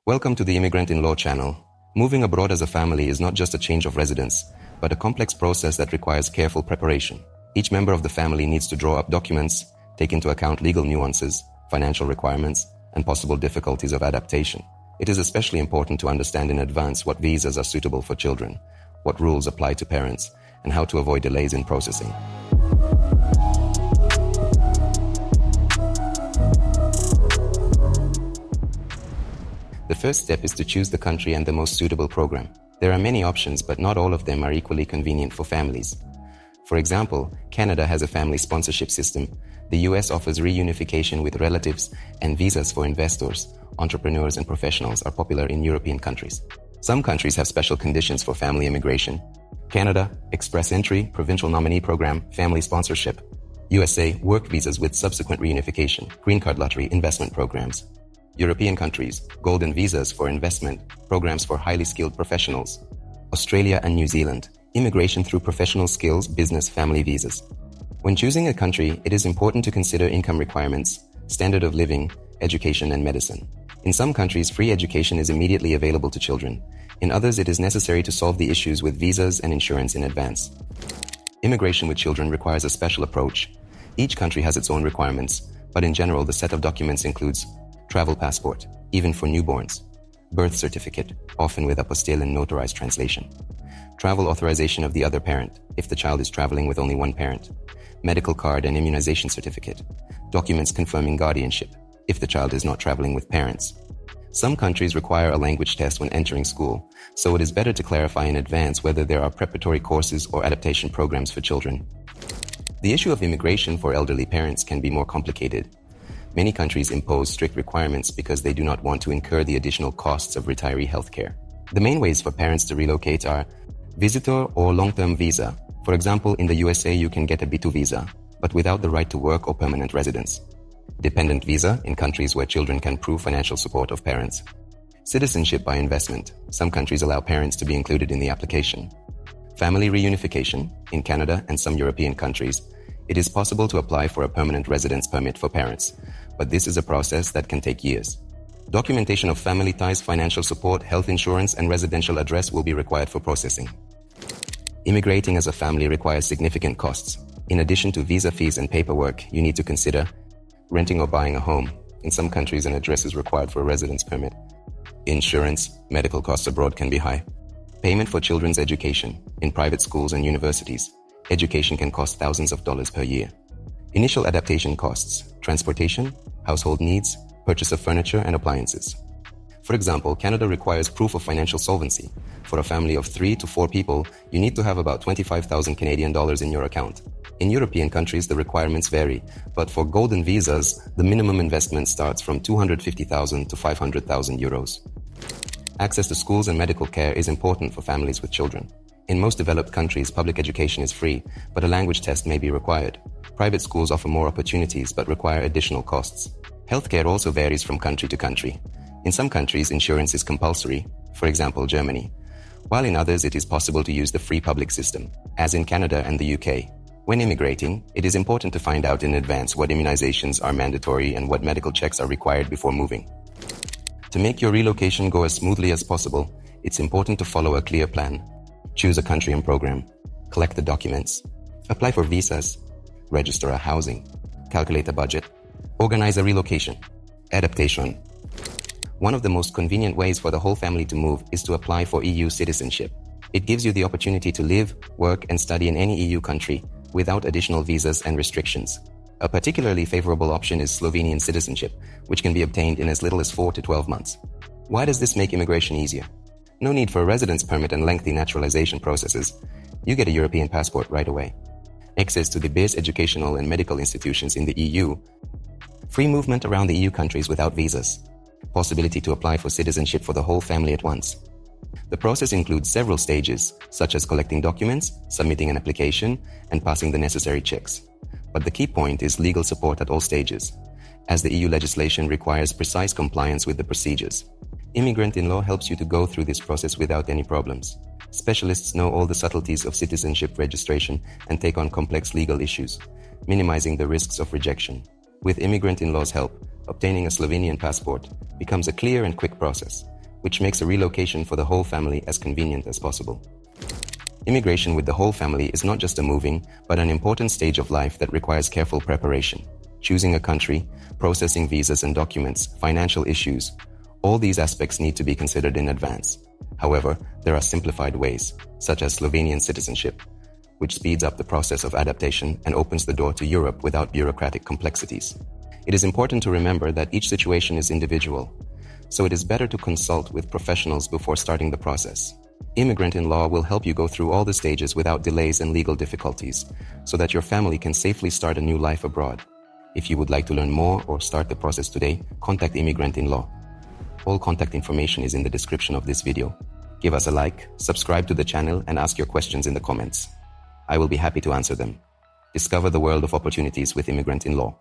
Welcome to the Immigrant in Law channel. Moving abroad as a family is not just a change of residence, but a complex process that requires careful preparation. Each member of the family needs to draw up documents, take into account legal nuances, financial requirements, and possible difficulties of adaptation. It is especially important to understand in advance what visas are suitable for children, what rules apply to parents, and how to avoid delays in processing. The first step is to choose the country and the most suitable program. There are many options, but not all of them are equally convenient for families. For example, Canada has a family sponsorship system. The US offers reunification with relatives, and visas for investors, entrepreneurs, and professionals are popular in European countries. Some countries have special conditions for family immigration. Canada, express entry, provincial nominee program, family sponsorship. USA, work visas with subsequent reunification, green card lottery, investment programs. European countries, golden visas for investment, programs for highly skilled professionals. Australia and New Zealand, immigration through professional skills, business, family visas. When choosing a country, it is important to consider income requirements, standard of living, education, and medicine. In some countries, free education is immediately available to children. In others, it is necessary to solve the issues with visas and insurance in advance. Immigration with children requires a special approach. Each country has its own requirements, but in general, the set of documents includes travel passport, even for newborns, birth certificate, often with apostille and notarized translation, travel authorization of the other parent, if the child is traveling with only one parent, medical card and immunization certificate, documents confirming guardianship, if the child is not traveling with parents. Some countries require a language test when entering school, so it is better to clarify in advance whether there are preparatory courses or adaptation programs for children. The issue of immigration for elderly parents can be more complicated. Many countries impose strict requirements because they do not want to incur the additional costs of retiree healthcare. The main ways for parents to relocate are visitor or long-term visa. For example, in the USA, you can get a B2 visa, but without the right to work or permanent residence. Dependent visa in countries where children can prove financial support of parents. Citizenship by investment. Some countries allow parents to be included in the application. Family reunification. In Canada and some European countries, it is possible to apply for a permanent residence permit for parents, but this is a process that can take years. Documentation of family ties, financial support, health insurance, and residential address will be required for processing. Immigrating as a family requires significant costs. In addition to visa fees and paperwork, you need to consider renting or buying a home. In some countries, an address is required for a residence permit. Insurance, medical costs abroad can be high. Payment for children's education. In private schools and universities, education can cost thousands of dollars per year. Initial adaptation costs, transportation, household needs, purchase of furniture and appliances. For example, Canada requires proof of financial solvency. For a family of 3 to 4 people, you need to have about 25,000 Canadian dollars in your account. In European countries, the requirements vary, but for golden visas, the minimum investment starts from 250,000 to 500,000 euros. Access to schools and medical care is important for families with children. In most developed countries, public education is free, but a language test may be required. Private schools offer more opportunities but require additional costs. Healthcare also varies from country to country. In some countries, insurance is compulsory, for example, Germany, while in others it is possible to use the free public system, as in Canada and the UK. When immigrating, it is important to find out in advance what immunizations are mandatory and what medical checks are required before moving. To make your relocation go as smoothly as possible, it's important to follow a clear plan. Choose a country and program, collect the documents, apply for visas, register a housing, calculate a budget, organize a relocation, adaptation. One of the most convenient ways for the whole family to move is to apply for EU citizenship. It gives you the opportunity to live, work, and study in any EU country without additional visas and restrictions. A particularly favorable option is Slovenian citizenship, which can be obtained in as little as 4 to 12 months. Why does this make immigration easier? No need for a residence permit and lengthy naturalization processes. You get a European passport right away. Access to the best educational and medical institutions in the EU. Free movement around the EU countries without visas. Possibility to apply for citizenship for the whole family at once. The process includes several stages, such as collecting documents, submitting an application, and passing the necessary checks. But the key point is legal support at all stages, as the EU legislation requires precise compliance with the procedures. Immigrant in Law helps you to go through this process without any problems. Specialists know all the subtleties of citizenship registration and take on complex legal issues, minimizing the risks of rejection. With Immigrant in Law's help, obtaining a Slovenian passport becomes a clear and quick process. which makes a relocation for the whole family as convenient as possible. Immigration with the whole family is not just a moving, but an important stage of life that requires careful preparation. Choosing a country, processing visas and documents, financial issues, all these aspects need to be considered in advance. However, there are simplified ways, such as Slovenian citizenship, which speeds up the process of adaptation and opens the door to Europe without bureaucratic complexities. It is important to remember that each situation is individual, so it is better to consult with professionals before starting the process. Immigrant in Law will help you go through all the stages without delays and legal difficulties, so that your family can safely start a new life abroad. If you would like to learn more or start the process today, contact Immigrant in Law. All contact information is in the description of this video. Give us a like, subscribe to the channel, and ask your questions in the comments. I will be happy to answer them. Discover the world of opportunities with Immigrant in Law.